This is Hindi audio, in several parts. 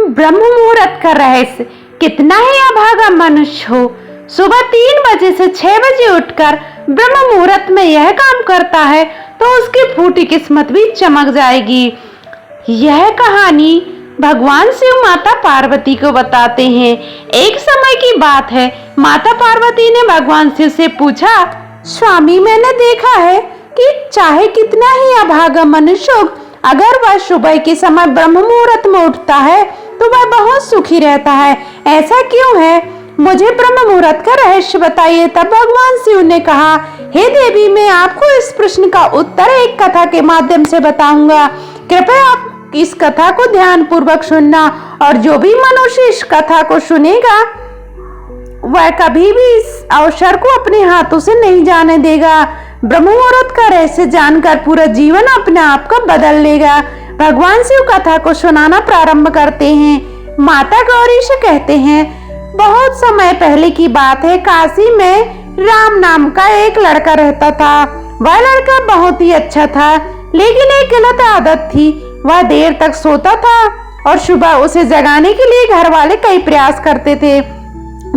ब्रह्म मुहूर्त का रहस्य। कितना ही अभागा मनुष्य हो, सुबह 3 बजे से 6 बजे उठकर ब्रह्म मुहूर्त में यह काम करता है तो उसकी फूटी किस्मत भी चमक जाएगी। यह कहानी भगवान शिव माता पार्वती को बताते हैं। एक समय की बात है, माता पार्वती ने भगवान शिव से पूछा, स्वामी मैंने देखा है कि चाहे कितना ही अभागा मनुष्य हो, अगर वह सुबह के समय ब्रह्म मुहूर्त में उठता है तो वह बहुत सुखी रहता है, ऐसा क्यों है? मुझे ब्रह्म मुहूर्त का रहस्य बताइए। तब भगवान शिव ने कहा, हे देवी, मैं आपको इस प्रश्न का उत्तर एक कथा के माध्यम से बताऊंगा। कृपया आप इस कथा को ध्यान पूर्वक सुनना, और जो भी मनुष्य इस कथा को सुनेगा वह कभी भी इस अवसर को अपने हाथों से नहीं जाने देगा। ब्रह्म मुहूर्त का रहस्य जानकर पूरा जीवन अपने आप को बदल लेगा। भगवान शिव कथा को सुनाना प्रारंभ करते हैं। माता गौरी से कहते हैं, बहुत समय पहले की बात है, काशी में राम नाम का एक लड़का रहता था। वह लड़का बहुत ही अच्छा था, लेकिन एक गलत आदत थी। वह देर तक सोता था और सुबह उसे जगाने के लिए घर वाले कई प्रयास करते थे,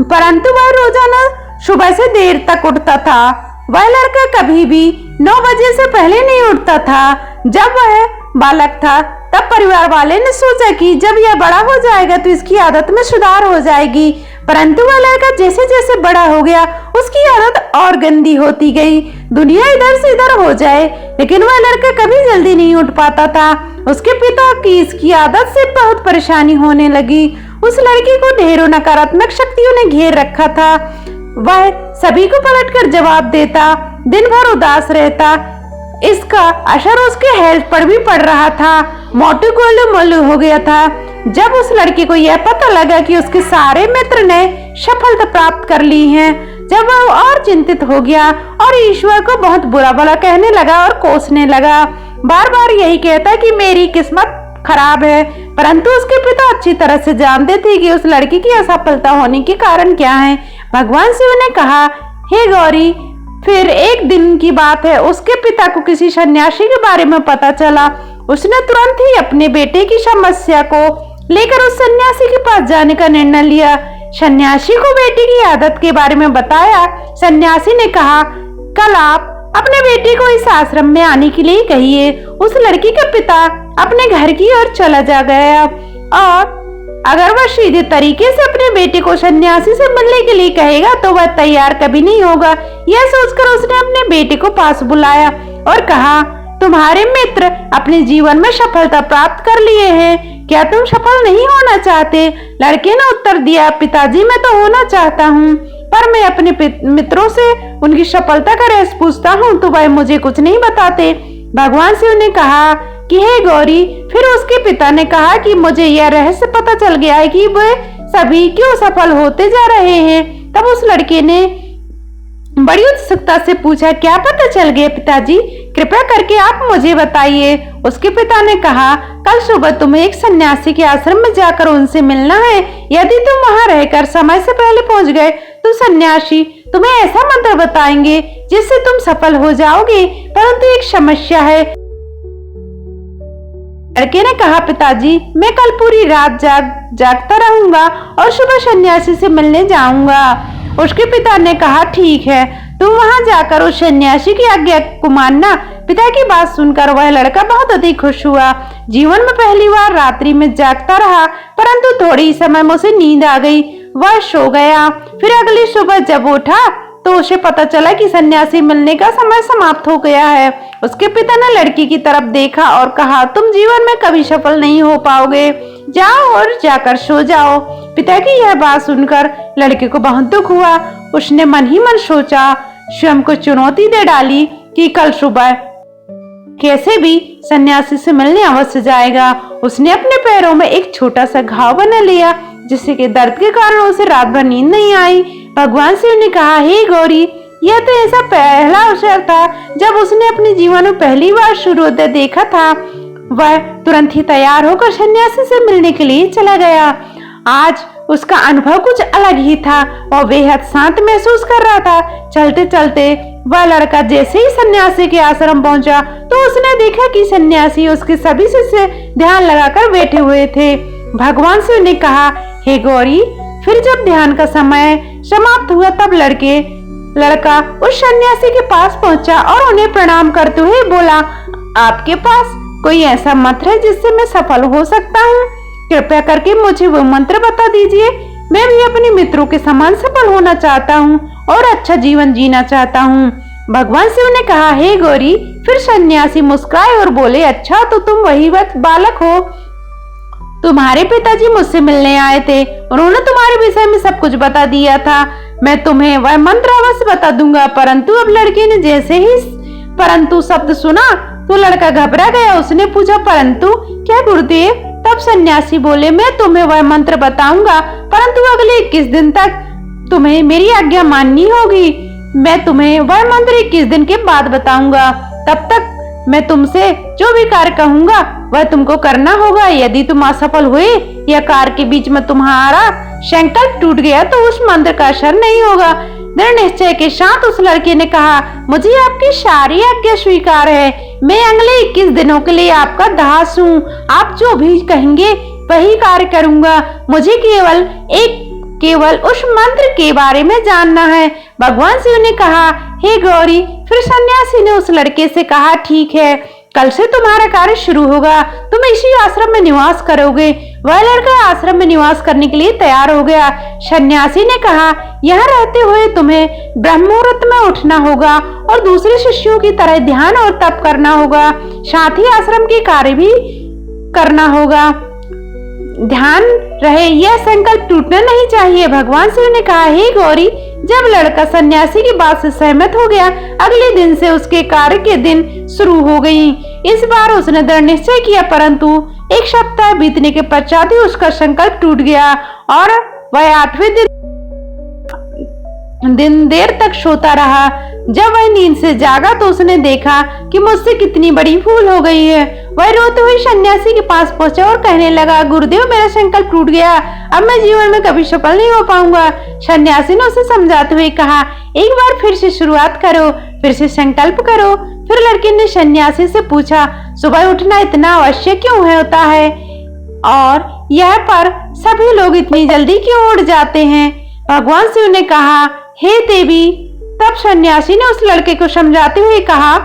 परंतु वह रोजाना सुबह से देर तक उठता था। वह लड़का कभी भी 9 बजे से पहले नहीं उठता था। जब वह बालक था तब परिवार वाले ने सोचा कि जब यह बड़ा हो जाएगा तो इसकी आदत में सुधार हो जाएगी, परंतु वह लड़का जैसे जैसे बड़ा हो गया उसकी आदत और गंदी होती गई। दुनिया इधर से इधर हो जाए, लेकिन वह लड़का कभी जल्दी नहीं उठ पाता था। उसके पिता की इसकी आदत से बहुत परेशानी होने लगी। उस लड़के को ढेरों नकारात्मक शक्तियों ने घेर रखा था। वह सभी को पलटकर जवाब देता, दिन भर उदास रहता। इसका असर उसके हेल्थ पर भी पड़ रहा था। मोटू गोलू मोलू हो गया था। जब उस लड़के को यह पता लगा कि उसके सारे मित्र ने सफलता प्राप्त कर ली है, जब वह और चिंतित हो गया और ईश्वर को बहुत बुरा भला कहने लगा और कोसने लगा। बार बार यही कहता कि मेरी किस्मत खराब है, परंतु उसके पिता अच्छी तरह से जानते थे कि उस लड़की की असफलता होने के कारण क्या है। भगवान शिव ने कहा, हे गौरी, फिर एक दिन की बात है, उसके पिता को किसी सन्यासी के बारे में पता चला। उसने तुरंत ही अपने बेटे की समस्या को लेकर उस सन्यासी के पास जाने का निर्णय लिया। सन्यासी को बेटे की आदत के बारे में बताया। सन्यासी ने कहा, कल आप अपने बेटे को इस आश्रम में आने के लिए कहिए। उस लड़की का पिता अपने घर की ओर चला जा गया, और अगर वह सीधे तरीके से अपने बेटे को सन्यासी से मिलने के लिए कहेगा तो वह तैयार कभी नहीं होगा। यह सोचकर उसने अपने बेटे को पास बुलाया और कहा, तुम्हारे मित्र अपने जीवन में सफलता प्राप्त कर लिए हैं, क्या तुम सफल नहीं होना चाहते? लड़के ने उत्तर दिया, पिताजी, मैं तो होना चाहता हूँ, पर मैं अपने मित्रों से उनकी सफलता का रहस्य पूछता हूँ तो वह मुझे कुछ नहीं बताते। भगवान शिव ने कहा कि हे गौरी, फिर उसके पिता ने कहा कि मुझे यह रहस्य पता चल गया है कि वे सभी क्यों सफल होते जा रहे हैं। तब उस लड़के ने बड़ी उत्सुकता से पूछा, क्या पता चल गया पिताजी? कृपया करके आप मुझे बताइए। उसके पिता ने कहा, कल सुबह तुम्हें एक सन्यासी के आश्रम में जाकर उनसे मिलना है। यदि तुम वहां रहकर समय से पहले पहुंच गए तो सन्यासी तुम्हें ऐसा मंत्र बताएंगे जिससे तुम सफल हो जाओगे, परंतु एक समस्या है। लड़के ने कहा, पिताजी, मैं कल पूरी रात जागता रहूंगा और सुबह सन्यासी से मिलने जाऊंगा। उसके पिता ने कहा, ठीक है, तुम वहां जाकर उस सन्यासी की आज्ञा को मानना। पिता की बात सुनकर वह लड़का बहुत अधिक खुश हुआ। जीवन में पहली बार रात्रि में जागता रहा, परंतु थोड़ी समय में उसे नींद आ गई। वह सो गया। फिर अगली सुबह जब उठा तो उसे पता चला कि सन्यासी मिलने का समय समाप्त हो गया है। उसके पिता ने लड़की की तरफ देखा और कहा, तुम जीवन में कभी सफल नहीं हो पाओगे, जाओ और जाकर सो जाओ। पिता की यह बात सुनकर लड़के को बहुत दुख हुआ। उसने मन ही मन सोचा, स्वयं को चुनौती दे डाली कि कल सुबह कैसे भी सन्यासी से मिलने अवश्य जाएगा। उसने अपने पैरों में एक छोटा सा घाव बना लिया, जिससे कि दर्द के कारण उसे रात भर नींद नहीं आई। भगवान शिव ने कहा, हे गौरी, यह तो ऐसा पहला अवसर था जब उसने अपने जीवन में पहली बार सूर्योदय देखा था। वह तुरंत ही तैयार होकर सन्यासी से मिलने के लिए चला गया। आज उसका अनुभव कुछ अलग ही था। वह बेहद शांत महसूस कर रहा था। चलते चलते वह लड़का जैसे ही सन्यासी के आश्रम पहुंचा तो उसने देखा कि सन्यासी उसके सभी शिष्य ध्यान लगाकर बैठे हुए थे। भगवान शिव ने कहा, हे गौरी। फिर जब ध्यान का समय समाप्त हुआ तब लड़का उस सन्यासी के पास पहुंचा और उन्हें प्रणाम करते हुए बोला, आपके पास कोई ऐसा मंत्र है जिससे मैं सफल हो सकता हूँ? कृपया करके मुझे वो मंत्र बता दीजिए। मैं भी अपने मित्रों के समान सफल होना चाहता हूँ और अच्छा जीवन जीना चाहता हूँ। भगवान शिव ने कहा, हे गौरी। फिर सन्यासी मुस्कुराए और बोले, अच्छा तो तुम वही बालक हो। तुम्हारे पिताजी मुझसे मिलने आए थे, उन्होंने तुम्हारे विषय में सब कुछ बता दिया था। मैं तुम्हें वह मंत्र अवश्य बता दूंगा। परंतु अब लड़के ने जैसे ही परंतु शब्द सुना तो लड़का घबरा गया। उसने पूछा, परंतु क्या गुरुदेव? तब सन्यासी बोले, मैं तुम्हें वह मंत्र बताऊंगा, परंतु अगले 21 दिन तक तुम्हें मेरी आज्ञा माननी होगी। मैं तुम्हें वह मंत्र 21 दिन के बाद बताऊंगा। तब तक मैं तुमसे जो भी कार्य कहूंगा वह तुमको करना होगा। यदि तुम असफल हुए या कार्य के बीच में तुम्हारा संकल्प टूट गया तो उस मंत्र का असर नहीं होगा। दृढ़ निश्चय के साथ उस लड़के ने कहा, मुझे आपकी सारी आज्ञा स्वीकार है। मैं अगले 21 दिनों के लिए आपका दास हूँ। आप जो भी कहेंगे वही कार्य करूंगा। मुझे केवल उस मंत्र के बारे में जानना है। भगवान शिव ने कहा, हे गौरी। फिर सन्यासी ने उस लड़के से कहा, ठीक है, कल से तुम्हारा कार्य शुरू होगा। तुम इसी आश्रम में निवास करोगे। वह लड़का आश्रम में निवास करने के लिए तैयार हो गया। सन्यासी ने कहा, यहाँ रहते हुए तुम्हें ब्रह्म मुहूर्त में उठना होगा और दूसरे शिष्यों की तरह ध्यान और तप करना होगा। साथ ही आश्रम के कार्य भी करना होगा। ध्यान रहे, यह संकल्प टूटना नहीं चाहिए। भगवान शिव ने कहा, हे गौरी। जब लड़का सन्यासी की बात से सहमत हो गया, अगले दिन से उसके कार्य के दिन शुरू हो गई। इस बार उसने दृढ़ निश्चय किया, परंतु 1 सप्ताह बीतने के पश्चात ही उसका संकल्प टूट गया और वह 8वें दिन देर तक सोता रहा। जब वह नींद से जागा तो उसने देखा कि मुझसे कितनी बड़ी भूल हो गई है। वह रोते हुए सन्यासी के पास पहुंचा और कहने लगा, गुरुदेव, मेरा संकल्प टूट गया। अब मैं जीवन में कभी सफल नहीं हो पाऊंगा। सन्यासी ने उसे समझाते हुए कहा, एक बार फिर से शुरुआत करो, फिर से संकल्प करो। फिर लड़के ने सन्यासी से पूछा, सुबह उठना इतना आवश्यक क्यों होता है और यह पर सभी लोग इतनी जल्दी क्यों उठ जाते हैं? भगवान शिव ने कहा, हे देवी। तब सन्यासी ने उस लड़के को समझाते हुए कहा,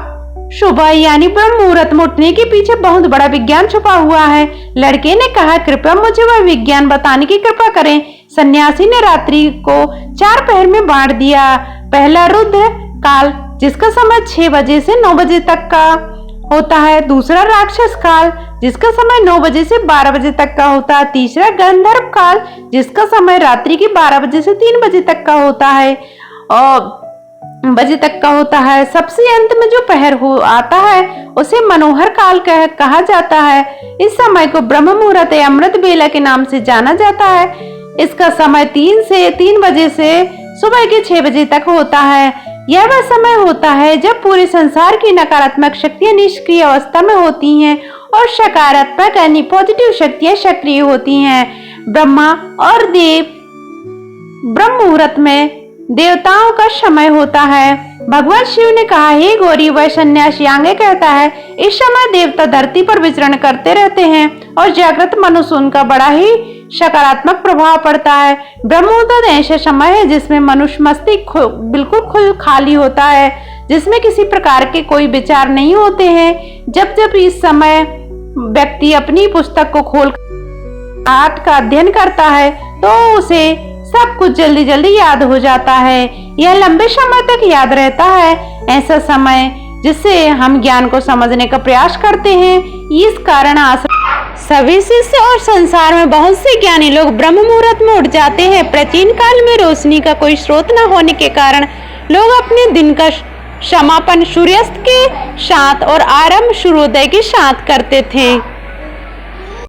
सुबह यानी ब्रह्म मुहूर्त में उठने के पीछे बहुत बड़ा विज्ञान छुपा हुआ है। लड़के ने कहा, कृपया मुझे वह विज्ञान बताने की कृपा करें। सन्यासी ने रात्रि को 4 पहर में बांट दिया। पहला रुद्र काल, जिसका समय 6 बजे से 9 बजे तक का होता है। दूसरा राक्षस काल, जिसका समय 9 बजे से 12 बजे तक का होता है। तीसरा गंधर्व काल, जिसका समय रात्रि के 12 बजे से 3 बजे तक का होता है सबसे अंत में जो पहर आता है उसे मनोहर काल कहा जाता है। इस समय को ब्रह्म मुहूर्त या अमृत बेला के नाम से जाना जाता है। इसका समय 3 बजे से सुबह के 6 बजे तक होता है। यह वह समय होता है जब पूरे संसार की नकारात्मक शक्तियां निष्क्रिय अवस्था में होती हैं और सकारात्मक यानी पॉजिटिव शक्तियां सक्रिय होती हैं। ब्रह्मा और ब्रह्म मुहूर्त में देवताओं का समय होता है। भगवान शिव ने कहा, हे गौरी। वह सन्यासी आगे कहता है, इस समय देवता धरती पर विचरण करते रहते हैं और जागृत मनुष्य उनका बड़ा ही सकारात्मक प्रभाव पड़ता है। ब्रह्म मुहूर्त ऐसा समय है जिसमें मनुष्य मस्तिष्क बिल्कुल खाली होता है, जिसमें किसी प्रकार के कोई विचार नहीं होते हैं। जब इस समय व्यक्ति अपनी पुस्तक को खोल पाठ का अध्ययन करता है तो उसे सब कुछ जल्दी याद हो जाता है। यह लंबे समय तक याद रहता है। ऐसा समय जिससे हम ज्ञान को समझने का प्रयास करते हैं। इस कारण सभी शिष्य और संसार में बहुत से ज्ञानी लोग ब्रह्म मुहूर्त में उठ जाते हैं। प्राचीन काल में रोशनी का कोई स्रोत न होने के कारण लोग अपने दिन का समापन सूर्यास्त के साथ और आरंभ सूर्योदय के साथ करते थे।